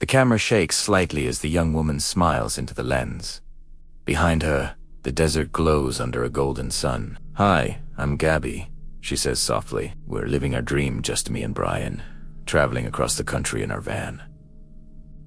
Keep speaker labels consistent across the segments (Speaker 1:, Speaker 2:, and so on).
Speaker 1: camera shakes slightly as the young woman smiles into the lens. Behind her, the desert glows under a golden sun. "Hi, I'm Gabby," she says softly. "We're living our dream, just me and Brian, traveling across the country in our van."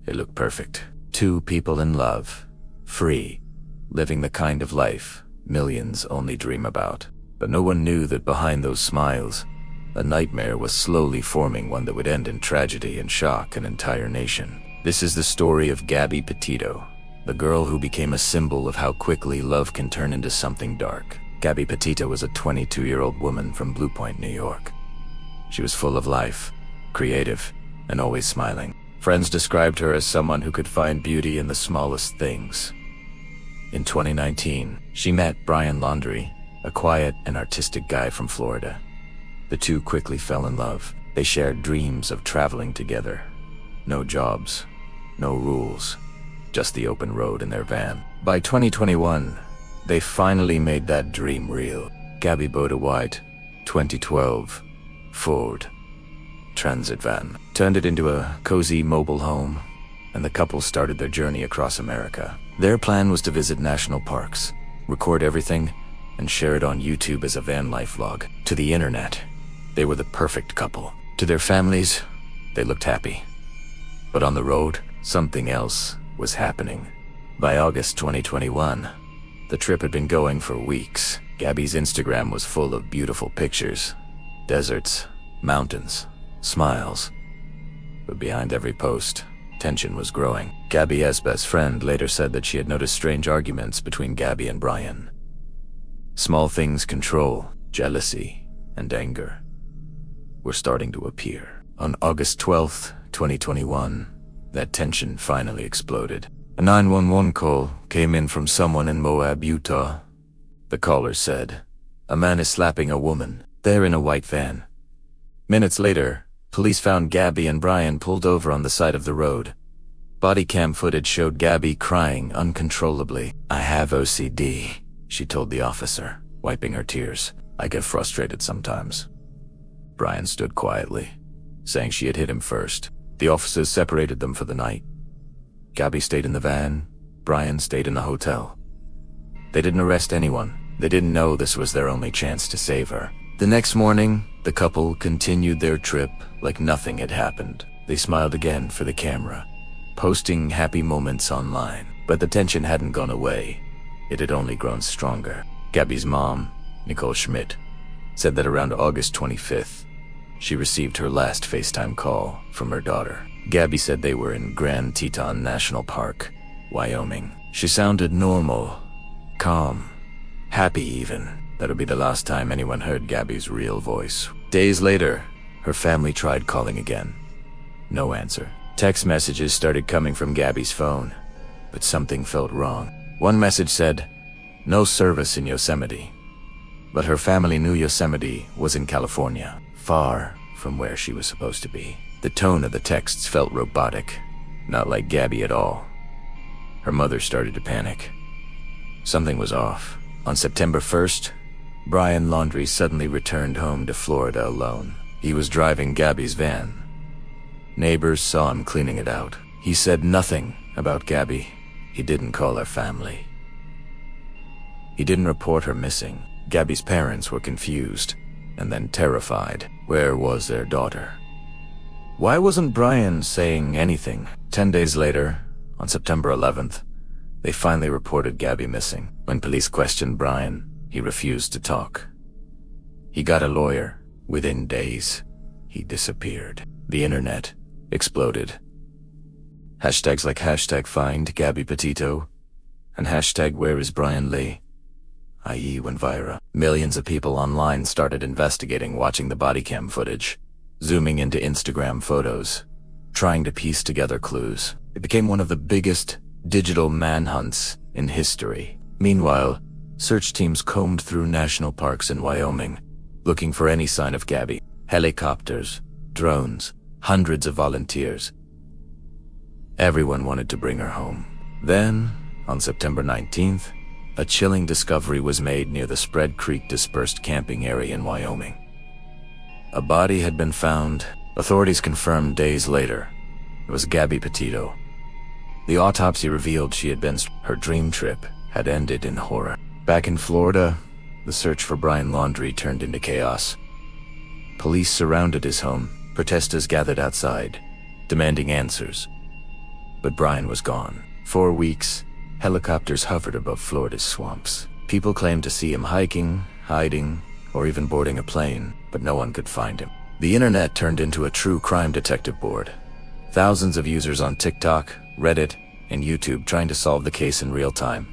Speaker 1: It looked perfect. Two people in love, free, living the kind of life millions only dream about. But no one knew that behind those smiles, a nightmare was slowly forming, one that would end in tragedy and shock an entire nation. This is the story of Gabby Petito, the girl who became a symbol of how quickly love can turn into something dark. Gabby Petito was a 22-year-old woman from Blue Point, New York. She was full of life, creative, and always smiling. Friends described her as someone who could find beauty in the smallest things. In 2019, she met Brian Laundrie, a quiet and artistic guy from Florida. The two quickly fell in love. They shared dreams of traveling together. No jobs, no rules, just the open road in their van. By 2021, they finally made that dream real. Gabby bought a white 2012 Ford Transit van, turned it into a cozy mobile home, and the couple started their journey across America. Their plan was to visit national parks, record everything, and share it on YouTube as a van life vlog. To the internet, they were the perfect couple. To their families, they looked happy. But on the road, something else was happening. By August 2021, the trip had been going for weeks. Gabby's Instagram was full of beautiful pictures, deserts, mountains, smiles. But behind every post, tension was growing. Gabby's best friend later said that she had noticed strange arguments between Gabby and Brian. Small things, control, jealousy, and anger were starting to appear. On August 12th, 2021, that tension finally exploded. A 911 call came in from someone in Moab, Utah. The caller said, "A man is slapping a woman. They're in a white van." Minutes later, police found Gabby and Brian pulled over on the side of the road. Body cam footage showed Gabby crying uncontrollably. "I have OCD," she told the officer, wiping her tears. "I get frustrated sometimes." Brian stood quietly, saying she had hit him first. The officers separated them for the night. Gabby stayed in the van, Brian stayed in the hotel. They didn't arrest anyone. They didn't know this was their only chance to save her. The next morning, the couple continued their trip like nothing had happened. They smiled again for the camera, posting happy moments online. But the tension hadn't gone away. It had only grown stronger. Gabby's mom, Nicole Schmidt, said that around August 25th, she received her last FaceTime call from her daughter. Gabby said they were in Grand Teton National Park, Wyoming. She sounded normal, calm, happy even. That would be the last time anyone heard Gabby's real voice. Days later, her family tried calling again. No answer. Text messages started coming from Gabby's phone, but something felt wrong. One message said, "No service in Yosemite." But her family knew Yosemite was in California, far from where she was supposed to be. The tone of the texts felt robotic, not like Gabby at all. Her mother started to panic. Something was off. On September 1st, Brian Laundrie suddenly returned home to Florida alone. He was driving Gabby's van. Neighbors saw him cleaning it out. He said nothing about Gabby. He didn't call her family. He didn't report her missing. Gabby's parents were confused, and then terrified. Where was their daughter? Why wasn't Brian saying anything? 10 days later, on September 11th, they finally reported Gabby missing. When police questioned Brian, he refused to talk. He got a lawyer. Within days, he disappeared. The internet exploded. Hashtags like hashtag find Gabby Petito and hashtag where is Brian Lee, i.e. went viral. Millions of people online started investigating, watching the body cam footage, zooming into Instagram photos, trying to piece together clues. It became one of the biggest digital manhunts in history. Meanwhile, search teams combed through national parks in Wyoming, looking for any sign of Gabby. Helicopters, drones, hundreds of volunteers. Everyone wanted to bring her home. Then, on September 19th, a chilling discovery was made near the Spread Creek dispersed camping area in Wyoming. A body had been found. Authorities confirmed days later. It was Gabby Petito. The autopsy revealed her dream trip had ended in horror. Back in Florida, the search for Brian Laundrie turned into chaos. Police surrounded his home. Protesters gathered outside, demanding answers. But Brian was gone. For weeks, helicopters hovered above Florida's swamps. People claimed to see him hiking, hiding, or even boarding a plane, but no one could find him. The internet turned into a true crime detective board. Thousands of users on TikTok, Reddit, and YouTube trying to solve the case in real time.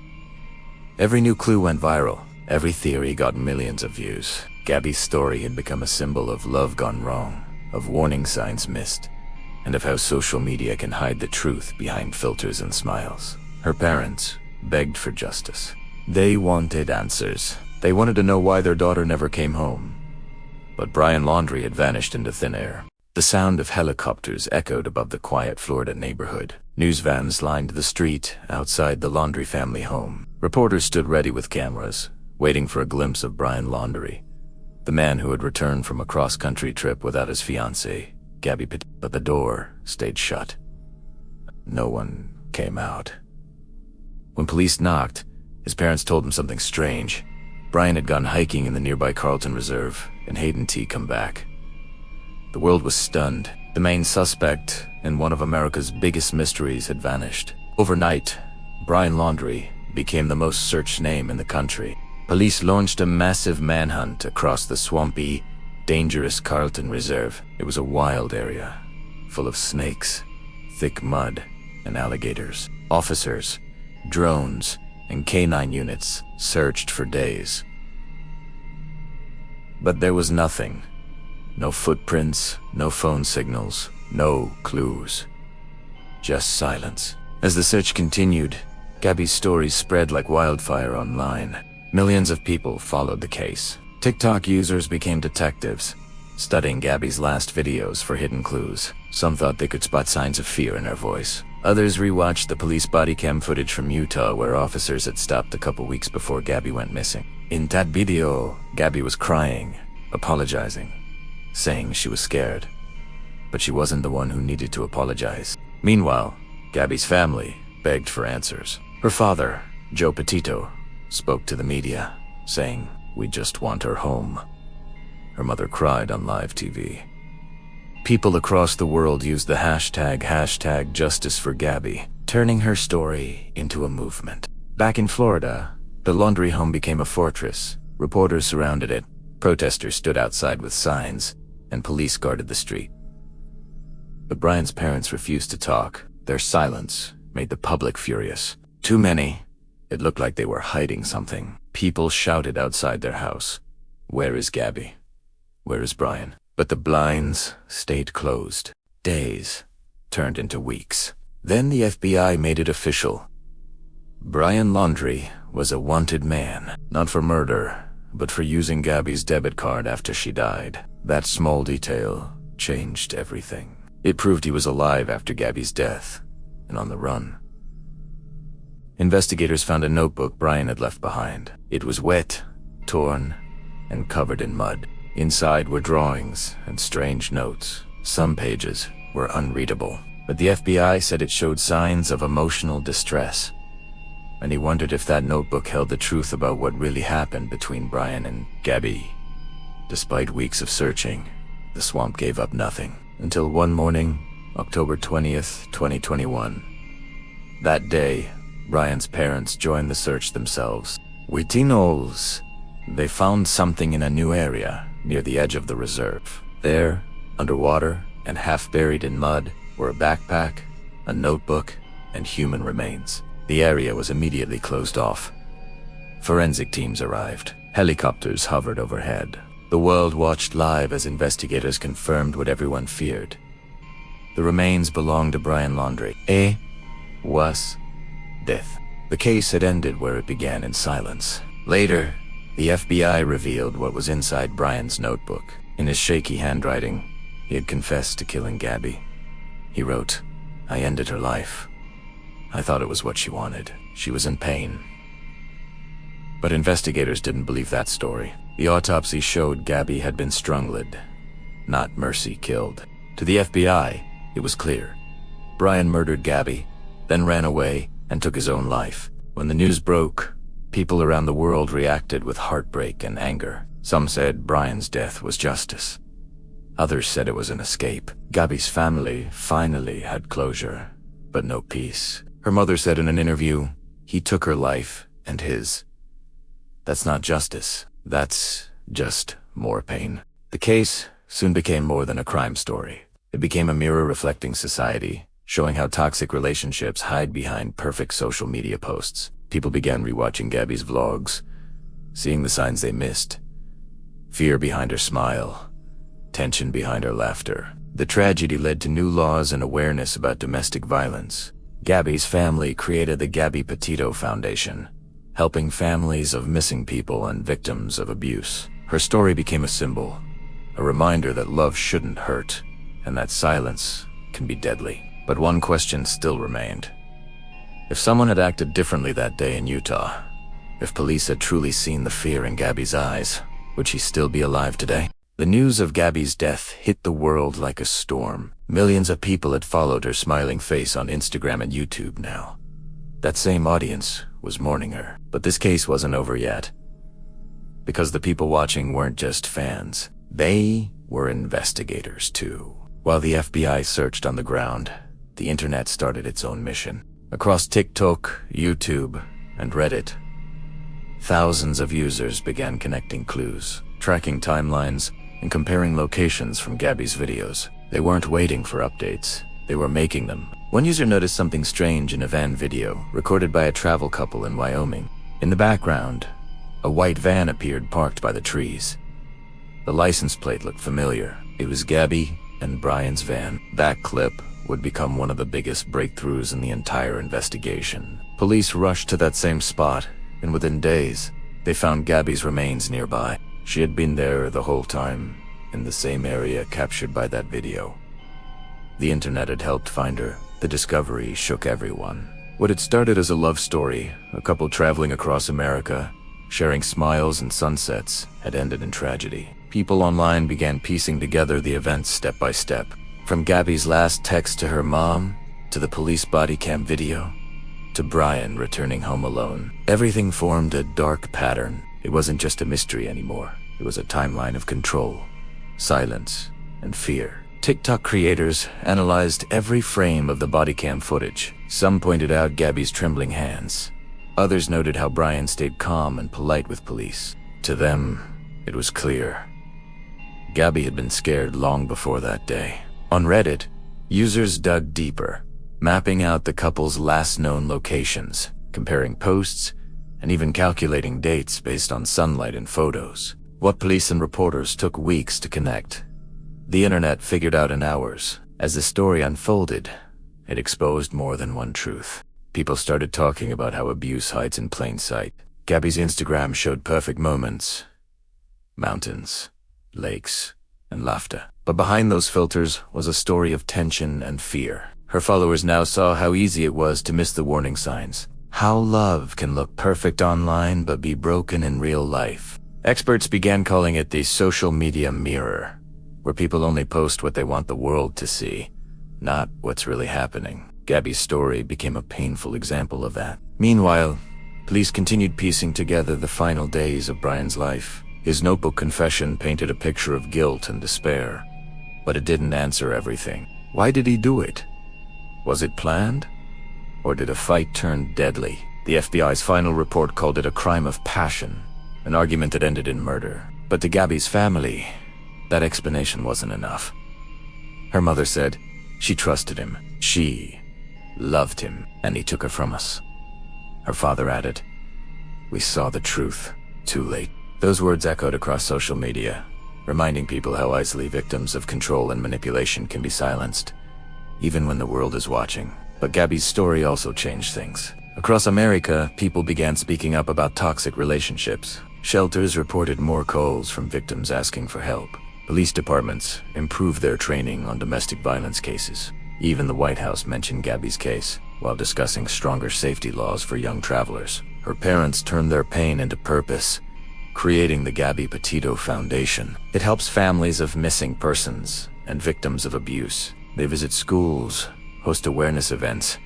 Speaker 1: Every new clue went viral. Every theory got millions of views. Gabby's story had become a symbol of love gone wrong, of warning signs missed, and of how social media can hide the truth behind filters and smiles. Her parents begged for justice. They wanted answers. They wanted to know why their daughter never came home. But Brian Laundrie had vanished into thin air. The sound of helicopters echoed above the quiet Florida neighborhood. News vans lined the street outside the Laundrie family home. Reporters stood ready with cameras, waiting for a glimpse of Brian Laundrie, the man who had returned from a cross-country trip without his fiancée, Gabby Petito. But the door stayed shut. No one came out. When police knocked, his parents told him something strange. Brian had gone hiking in the nearby Carlton Reserve, and hadn't he come back? The world was stunned. The main suspect in one of America's biggest mysteries had vanished. Overnight, Brian Laundrie became the most searched name in the country. Police launched a massive manhunt across the swampy, dangerous Carlton Reserve. It was a wild area, full of snakes, thick mud, and alligators. Officers, drones, and canine units searched for days. But there was nothing. No footprints, no phone signals, no clues. Just silence. As the search continued, Gabby's stories spread like wildfire online. Millions of people followed the case. TikTok users became detectives, studying Gabby's last videos for hidden clues. Some thought they could spot signs of fear in her voice. Others rewatched the police body cam footage from Utah where officers had stopped a couple weeks before Gabby went missing. In that video, Gabby was crying, apologizing, saying she was scared. But she wasn't the one who needed to apologize. Meanwhile, Gabby's family begged for answers. Her father, Joe Petito, spoke to the media, saying, "We just want her home." Her mother cried on live TV. People across the world used the hashtag Justice for Gabby, turning her story into a movement. Back in Florida, the Laundrie home became a fortress. Reporters surrounded it, protesters stood outside with signs, and police guarded the street. But Brian's parents refused to talk. Their silence made the public furious. Too many. It looked like they were hiding something. People shouted outside their house, "Where is Gabby? Where is Brian?" But the blinds stayed closed. Days turned into weeks. Then the FBI made it official. Brian Laundrie was a wanted man, not for murder, but for using Gabby's debit card after she died. That small detail changed everything. It proved he was alive after Gabby's death, and on the run. Investigators found a notebook Brian had left behind. It was wet, torn, and covered in mud. Inside were drawings and strange notes. Some pages were unreadable, but the FBI said it showed signs of emotional distress. And he wondered if that notebook held the truth about what really happened between Brian and Gabby. Despite weeks of searching, the swamp gave up nothing. Until one morning, October 20th, 2021. That day, Brian's parents joined the search themselves. Witinols. They found something in a new area near the edge of the reserve. There, underwater and half buried in mud, were a backpack, a notebook, and human remains. The area was immediately closed off. Forensic teams arrived. Helicopters hovered overhead. The world watched live as investigators confirmed what everyone feared. The remains belonged to Brian Laundrie. Was death. The case had ended where it began, in silence. Later, the FBI revealed what was inside Brian's notebook. In his shaky handwriting, he had confessed to killing Gabby. He wrote, "I ended her life. I thought it was what she wanted. She was in pain." But investigators didn't believe that story. The autopsy showed Gabby had been strangled, not mercy killed. To the FBI, it was clear. Brian murdered Gabby, then ran away and took his own life. When the news broke, people around the world reacted with heartbreak and anger. Some said Brian's death was justice. Others said it was an escape. Gabby's family finally had closure, but no peace. Her mother said in an interview, "He took her life and his. That's not justice. That's just more pain." The case soon became more than a crime story. It became a mirror reflecting society, showing how toxic relationships hide behind perfect social media posts. People began rewatching Gabby's vlogs, seeing the signs they missed. Fear behind her smile, tension behind her laughter. The tragedy led to new laws and awareness about domestic violence. Gabby's family created the Gabby Petito Foundation, helping families of missing people and victims of abuse. Her story became a symbol, a reminder that love shouldn't hurt, and that silence can be deadly. But one question still remained. If someone had acted differently that day in Utah, if police had truly seen the fear in Gabby's eyes, would she still be alive today? The news of Gabby's death hit the world like a storm. Millions of people had followed her smiling face on Instagram and YouTube now. That same audience was mourning her. But this case wasn't over yet. Because the people watching weren't just fans. They were investigators too. While the FBI searched on the ground, the internet started its own mission. Across TikTok, YouTube, and Reddit, thousands of users began connecting clues, tracking timelines, and comparing locations from Gabby's videos. They weren't waiting for updates, they were making them. One user noticed something strange in a van video, recorded by a travel couple in Wyoming. In the background, a white van appeared parked by the trees. The license plate looked familiar. It was Gabby and Brian's van. That clip would become one of the biggest breakthroughs in the entire investigation. Police rushed to that same spot, and within days, they found Gabby's remains nearby. She had been there the whole time, in the same area captured by that video. The internet had helped find her. The discovery shook everyone. What had started as a love story, a couple traveling across America, sharing smiles and sunsets, had ended in tragedy. People online began piecing together the events step by step. From Gabby's last text to her mom, to the police body cam video, to Brian returning home alone. Everything formed a dark pattern. It wasn't just a mystery anymore. It was a timeline of control, silence, and fear. TikTok creators analyzed every frame of the body cam footage. Some pointed out Gabby's trembling hands. Others noted how Brian stayed calm and polite with police. To them, it was clear. Gabby had been scared long before that day. On Reddit, users dug deeper, mapping out the couple's last known locations, comparing posts, and even calculating dates based on sunlight and photos. What police and reporters took weeks to connect, the internet figured out in hours. As the story unfolded, it exposed more than one truth. People started talking about how abuse hides in plain sight. Gabby's Instagram showed perfect moments, mountains, lakes, and laughter. But behind those filters was a story of tension and fear. Her followers now saw how easy it was to miss the warning signs. How love can look perfect online but be broken in real life. Experts began calling it the social media mirror, where people only post what they want the world to see, not what's really happening. Gabby's story became a painful example of that. Meanwhile, police continued piecing together the final days of Brian's life. His notebook confession painted a picture of guilt and despair, but it didn't answer everything. Why did he do it? Was it planned? Or did a fight turn deadly? The FBI's final report called it a crime of passion, an argument that ended in murder. But to Gabby's family, that explanation wasn't enough. Her mother said she trusted him, she loved him, and he took her from us. Her father added, "We saw the truth, too late." Those words echoed across social media, reminding people how easily victims of control and manipulation can be silenced, even when the world is watching. But Gabby's story also changed things. Across America, people began speaking up about toxic relationships. Shelters reported more calls from victims asking for help. Police departments improved their training on domestic violence cases. Even the White House mentioned Gabby's case while discussing stronger safety laws for young travelers. Her parents turned their pain into purpose, creating the Gabby Petito Foundation. It helps families of missing persons and victims of abuse. They visit schools, host awareness events,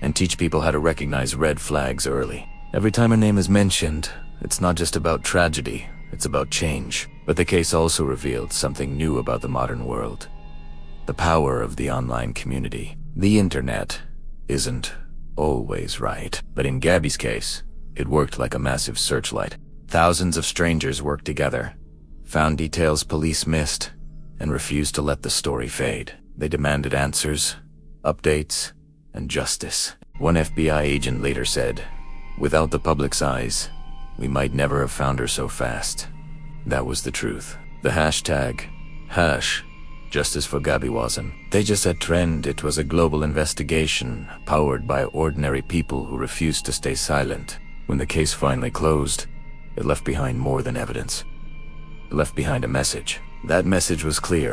Speaker 1: and teach people how to recognize red flags early. Every time her name is mentioned, it's not just about tragedy, it's about change. But the case also revealed something new about the modern world. The power of the online community. The internet isn't always right. But in Gabby's case, it worked like a massive searchlight. Thousands of strangers worked together, found details police missed, and refused to let the story fade. They demanded answers, updates, and justice. One FBI agent later said, "Without the public's eyes, we might never have found her so fast." That was the truth. The hashtag, #Justice for Gabby wasn't. They just had trend. It was a global investigation, powered by ordinary people who refused to stay silent. When the case finally closed, it left behind more than evidence. It left behind a message. That message was clear.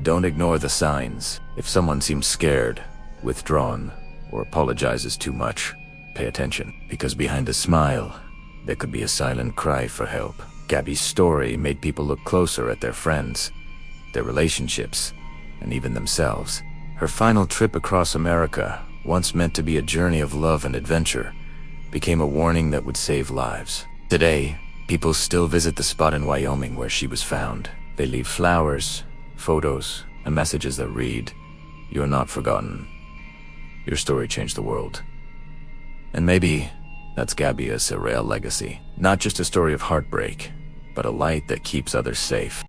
Speaker 1: Don't ignore the signs. If someone seems scared, withdrawn, or apologizes too much, pay attention. Because behind a smile, there could be a silent cry for help. Gabby's story made people look closer at their friends, their relationships, and even themselves. Her final trip across America, once meant to be a journey of love and adventure, became a warning that would save lives. Today, people still visit the spot in Wyoming where she was found. They leave flowers, photos, and messages that read, "You're not forgotten. Your story changed the world." And maybe that's Gabby's surreal legacy. Not just a story of heartbreak, but a light that keeps others safe.